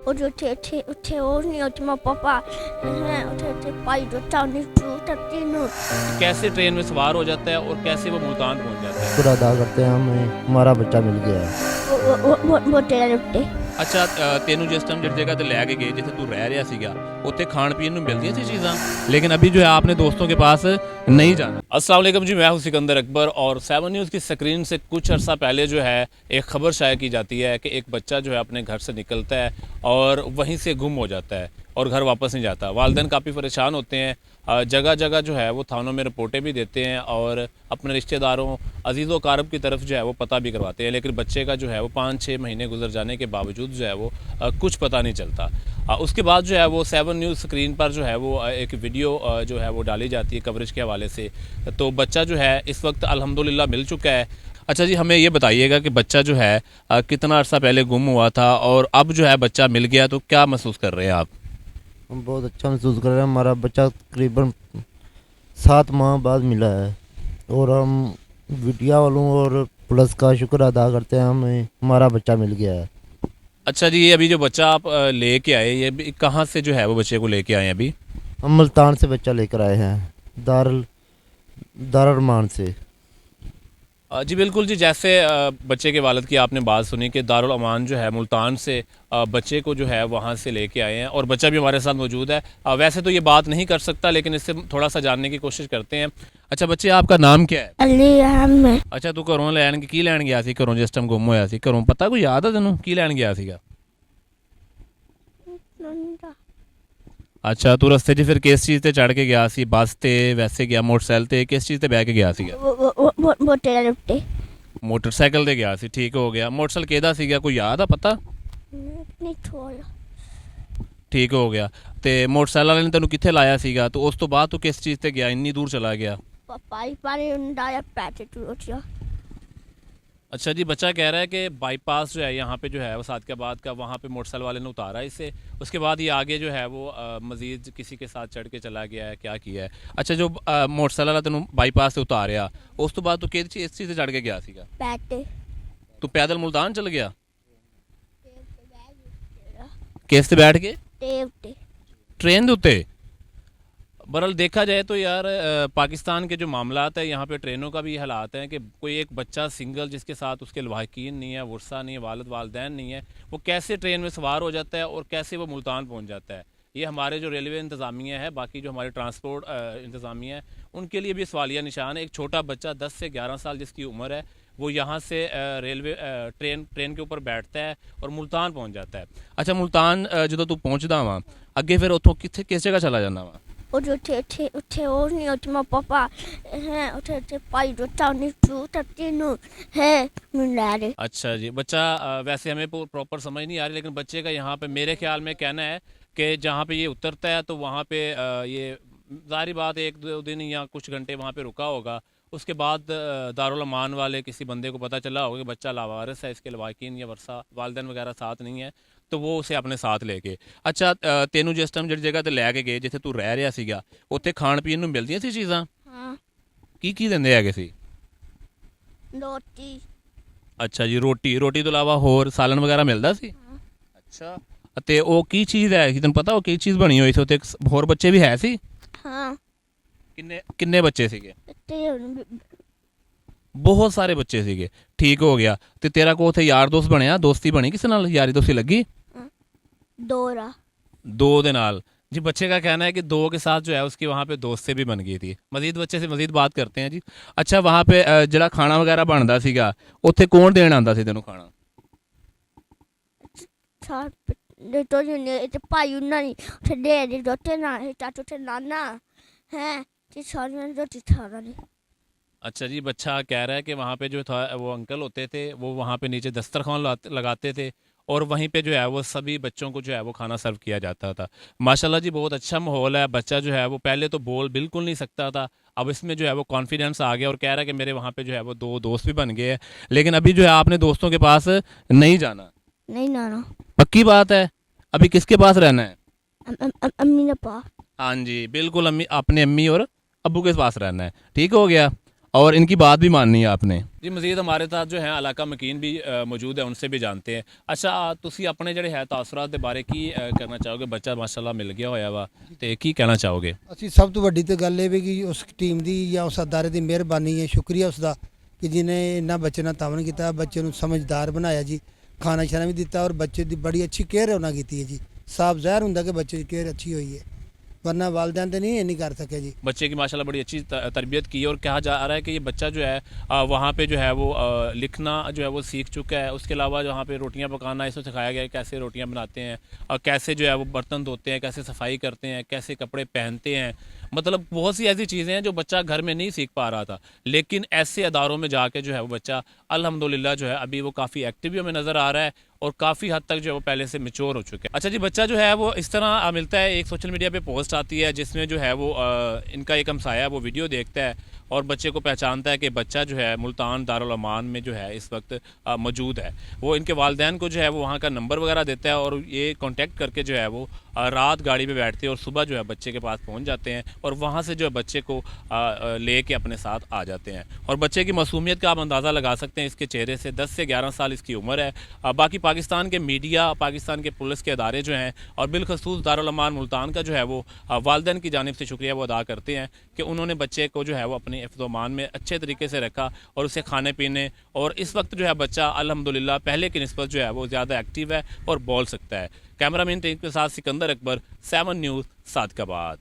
और जो थे उठे और नहीं होती मेरा पापा हैं उठे पाई जो चांदी टूट तीनों। कैसे ट्रेन में सवार हो जाता है और कैसे वो मुल्तान पहुंच जाता है? शुक्र अदा करते हैं हमें हमारा बच्चा मिल गया है। वो तेरा लुट्टे ਅੱਛਾ ਤੈਨੂੰ ਜਿਸ ਟਾਈਮ ਜਿਹੜੀ ਜਗ੍ਹਾ ਤੇ ਲੈ ਕੇ ਗਏ ਜਿੱਥੇ ਤੂੰ ਰਹਿ ਰਿਹਾ ਸੀਗਾ ਉੱਥੇ ਖਾਣ ਪੀਣ ਨੂੰ ਮਿਲਦੀਆਂ ਸੀ ਚੀਜ਼ਾਂ लेकिन अभी जो है आपने दोस्तों के पास नहीं जाना। अस्सलाम वालेकुम जी, मैं हूं सिकंदर अकबर और 7 न्यूज़ की स्क्रीन से कुछ अर्सा पहले जो है एक ख़बर शाया की जाती है कि एक बच्चा जो है अपने घर से निकलता है और वहीं से गुम हो जाता है और घर वापस नहीं जाता। वालिदैन काफ़ी परेशान होते हैं, जगह जगह जो है वो थानों में रिपोर्टें भी देते हैं और अपने रिश्तेदारों अजीज़ व कारब की तरफ जो है वो पता भी करवाते हैं, लेकिन बच्चे का जो है वो 5-6 महीने गुजर जाने के बावजूद जो है वो कुछ पता नहीं चलता। उसके बाद जो है वो 7 न्यूज़ स्क्रीन पर जो है वो एक वीडियो जो है वो डाली जाती है कवरेज के हवाले से। तो बच्चा जो है इस वक्त अल्हम्दुलिल्लाह मिल चुका है। अच्छा जी, हमें ये बताइएगा कि बच्चा जो है कितना अर्सा पहले गुम हुआ था और अब जो है बच्चा मिल गया तो क्या महसूस कर रहे हैं आप? हम बहुत अच्छा महसूस कर रहे हैं। हमारा बच्चा तकरीबन 7 माह बाद मिला है और हम मीडिया वालों और पुलिस का शुक्र अदा करते हैं, हमें हमारा बच्चा मिल गया है। अच्छा जी, ये अभी जो बच्चा आप लेके आए, ये भी कहाँ से जो है वो बच्चे को लेके आए हैं अभी? हम मुल्तान से बच्चा लेकर आए हैं, दारुल से। जी बिल्कुल जी, जैसे बच्चे के वालिद की आपने बात सुनी कि दारुल अमान जो है मुल्तान से बच्चे को जो है वहाँ से लेके आए हैं और बच्चा भी हमारे साथ मौजूद है। वैसे तो ये बात नहीं कर सकता लेकिन इससे थोड़ा सा जानने की कोशिश करते हैं। अच्छा बच्चे, आपका नाम क्या है? अली अहमद। अच्छा, तू घरों लैन की लैन गया सी? घरों जिस टाइम गुम होया सी घरों पता कोई याद है तेनों की लैन गया सीगा? अच्छा, तू रस्ते 'ਚ ਫਿਰ किस चीज़ ਤੇ ਚੜ ਕੇ ਗਿਆ ਸੀ? ਬੱਸ ਤੇ ਵੈਸੇ ਗਿਆ, ਮੋਟਰਸਾਈਕਲ ਤੇ ਕਿਸ ਚੀਜ਼ ਤੇ ਬਹਿ ਕੇ ਗਿਆ ਸੀਗਾ? वो तेरा लुट्टे ਮੋਟਰਸਾਈਕਲ ਤੇ ਗਿਆ ਸੀ, ਠੀਕ ਹੋ ਗਿਆ। ਮੋਟਰਸਾਈਕਲ ਕਿਹਦਾ ਸੀਗਾ, ਕੋਈ ਯਾਦ ਆ ਪਤਾ? नहीं छोड़ा ਠੀਕ ਹੋ ਗਿਆ। ਤੇ ਮੋਟਰਸਾਈਕਲ ਵਾਲੇ ਨੇ ਤੈਨੂੰ ਕਿੱਥੇ ਲਾਇਆ ਸੀਗਾ? ਤੂੰ ਉਸ ਤੋਂ ਬਾਅਦ ਤੂੰ ਕਿਸ ਚੀਜ਼ ਤੇ ਗਿਆ, ਇੰਨੀ ਦੂਰ ਚਲਾ ਗਿਆ? पापा ही पानी डाया पैसे टूट गया। अच्छा जी, बच्चा कह रहा है कि बाईपास जो है यहाँ पे जो है वो सादिकाबाद का, वहाँ पे मोटरसाइकिल वाले ने उतारा इसे, उसके बाद ये आगे जो है वो मज़ीद किसी के साथ चढ़ के चला गया है, क्या किया है? अच्छा, जो मोटरसाइकिल वाला तेन बाईपास से उतारिया उस तो बाद तू किस चीज़ से चढ़ के गया सीगा? पैसे तू पैदल मुल्तान चल गया? किस ते बैठ के? ट्रेन दे उत्ते? बहरहाल देखा जाए तो यार पाकिस्तान के जो मामलात है यहाँ पे ट्रेनों का भी ये हालात हैं कि कोई एक बच्चा सिंगल जिसके साथ उसके लवाहिकीन नहीं है, वर्सा नहीं है, वालदैन नहीं है, वो कैसे ट्रेन में सवार हो जाता है और कैसे वो मुल्तान पहुँच जाता है। ये हमारे जो रेलवे इंतज़ामिया है, बाकी जो हमारे ट्रांसपोर्ट इंतज़ामिया है, उनके लिए भी सवालिया निशान है। एक छोटा बच्चा 10 से 11 साल जिसकी उम्र है वो यहाँ से रेलवे ट्रेन के ऊपर बैठता है और मुल्तान पहुँच जाता है। अच्छा, मुल्तान जो तू पहुँचता वहाँ अगे फिर उतों किस जगह चला जाना वहाँ? और जो थे उठे और नहीं होती मेरा पापा हैं उठे पाई जो चांदी टूट तीनों है मिला रहे। अच्छा जी, बच्चा वैसे हमें प्रॉपर समझ नहीं आ रही लेकिन बच्चे का यहाँ पे मेरे ख्याल में कहना है कि जहाँ पे ये उतरता है तो वहाँ पे ये ज़ाहिर बात 1-2 दिन या कुछ घंटे वहाँ पे रुका होगा। उसके बाद दारुल अमान वाले किसी बंदे को पता चला होगा कि बच्चा लावारिस है, इसके लवाकिन या वर्सा वालिदैन वगैरह साथ नहीं है, तो वो उसे अपने साथ लेके। अच्छा, तेनू जिस टाइम जिहड़ी जगह ते लै के गए जिथे तू रह रहा सीगा उत्थे खाण पीण नूं मिलदियां सी चीज़ां? हाँ की दिंदे हैगे सी? रोटी। अच्छा जी, रोटी तो इलावा होर सालन वगैरह मिलदा सी? हाँ। अच्छा, ते ओ की चीज़ है तैनूं पता, वो की चीज़ बनी हुई सी उत्थे? होर बच्चे भी है सी? हाँ किन्ने बच्चे सीगे? ते बहुत सारे बच्चे सीगे, ठीक हो गया। ते तेरा को उत्थे यार दोस्त बनिया, दोस्ती बनी किसी नाल, यारी दोस्ती लगी? दोरा 2 दे नाल जी। बच्चे का कहना है कि 2 के साथ जो है उसकी वहाँ पे दोस्ती भी बन गई थी। मजीद बच्चे से मजीद बात करते हैं जी। अच्छा, वहाँ पे जरा खाना वगैरह बनता सीगा उत्थे कौन देण आंदा सी तैनूं खाना? तो जो पाई उन्होंने दे रोटे ना चाचू थे नाना हैं रोटी खाना नहीं। अच्छा जी, बच्चा कह रहा है कि वहाँ पे जो था वो अंकल होते थे, वो वहाँ पे नीचे दस्तरखान लगाते थे और वहीं पे जो है वो सभी बच्चों को जो है वो खाना सर्व किया जाता था। माशाल्लाह जी, बहुत अच्छा माहौल है। बच्चा जो है वो पहले तो बोल बिल्कुल नहीं सकता था, अब इसमें जो है वो कॉन्फिडेंस आ गया और कह रहा है कि मेरे वहाँ पे जो है वो 2 दोस्त भी बन गए हैं। लेकिन अभी जो है आपने दोस्तों के पास नहीं जाना? नहीं नाना। पक्की बात है? अभी किसके पास रहना है? अम्मी ने पास। हाँ जी बिल्कुल, अपने अम्मी और अब्बू के पास रहना है, ठीक हो गया। और इनकी बात भी माननी है आपने जी। मजीद हमारे साथ जो है इलाका मकीन भी मौजूद है, उनसे भी जानते हैं। अच्छा तुसी अपने ਜਿਹੜੇ ਹੈ ਤਾਸਰਾਤ ਦੇ ਬਾਰੇ ਕੀ ਕਰਨਾ ਚਾਹੋਗੇ? ਬੱਚਾ ਮਾਸ਼ਾਅੱਲਾ ਮਿਲ ਗਿਆ ਹੋਇਆ ਵਾ ਤੇ ਕੀ ਕਹਿਣਾ ਚਾਹੋਗੇ? ਅਸੀਂ ਸਭ ਤੋਂ ਵੱਡੀ ਤੇ ਗੱਲ ਇਹ ਵੀ ਕਿ ਉਸ ਟੀਮ ਦੀ ਜਾਂ ਉਸ ਅਦਾਰੇ ਦੀ ਮਿਹਰਬਾਨੀ ਹੈ, ਸ਼ੁਕਰੀਆ ਉਸ ਦਾ ਕਿ ਜਿਹਨੇ ਇੰਨਾ ਬੱਚੇ ਨਾਲ ਤਾਵਨ ਕੀਤਾ, ਬੱਚੇ ਨੂੰ ਸਮਝਦਾਰ ਬਣਾਇਆ ਜੀ, ਖਾਣਾ ਛਾਣਾ ਵੀ ਦਿੱਤਾ ਔਰ ਬੱਚੇ ਦੀ ਬੜੀ ਅੱਛੀ ਕੇਅਰ ਉਹਨਾਂ ਕੀਤੀ ਹੈ ਜੀ। ਸਾਫ ਜ਼ਾਹਿਰ ਹੁੰਦਾ ਕਿ ਬੱਚੇ ਦੀ ਕੇਅਰ ਅੱਛੀ ਹੋਈ है, वरना वालदैन तो नहीं कर सके जी। बच्चे की माशाल्लाह बड़ी अच्छी तरबियत की है और कहा जा रहा है कि ये बच्चा जो है वहाँ पे जो है वो लिखना जो है वो सीख चुका है। उसके अलावा वहाँ पे रोटियाँ पकाना इसको सिखाया गया है, कैसे रोटियाँ बनाते हैं और कैसे जो है वो बर्तन धोते हैं, कैसे सफाई करते हैं, कैसे कपड़े पहनते हैं। मतलब बहुत सी ऐसी चीज़ें हैं जो बच्चा घर में नहीं सीख पा रहा था, लेकिन ऐसे अदारों में जाके जो है वो बच्चा अल्हम्दुलिल्लाह जो है अभी वो काफ़ी एक्टिव भी हमें नज़र आ रहा है और काफ़ी हद तक जो है वो पहले से मैच्योर हो चुके हैं। अच्छा जी, बच्चा जो है वो इस तरह मिलता है, एक सोशल मीडिया पे पोस्ट आती है जिसमें जो है वो इनका एक हमसाया वो वीडियो देखता है और बच्चे को पहचानता है कि बच्चा जो है मुल्तान दारुल अमान में जो है इस वक्त मौजूद है। वो इनके वालिदैन को जो है वो वहाँ का नंबर वगैरह देता है और ये कांटेक्ट करके जो है वो रात गाड़ी में बैठते हैं और सुबह जो है बच्चे के पास पहुँच जाते हैं और वहाँ से जो है बच्चे को ले के अपने साथ आ जाते हैं। और बच्चे की मासूमियत का आप अंदाज़ा लगा सकते हैं इसके चेहरे से। 10 से 11 साल इसकी उम्र है। बाकी पाकिस्तान के मीडिया, पाकिस्तान के पुलिस के अदारे जो हैं और बिलखसूस दारुल अमान मुल्तान का जो है वो वालिदैन की जानिब से शुक्रिया वो अदा करते हैं कि उन्होंने बच्चे को जो है वो अपने हिफ्ज़-ओ-अमान में अच्छे तरीके से रखा और उसे खाने पीने, और इस वक्त जो है बच्चा अल्हम्दुलिल्लाह पहले की निस्बत जो है वो ज़्यादा एक्टिव है और बोल सकता है। कैमरामैन टीम के साथ सिकंदर अकबर, 7 न्यूज़, सादकाबाद।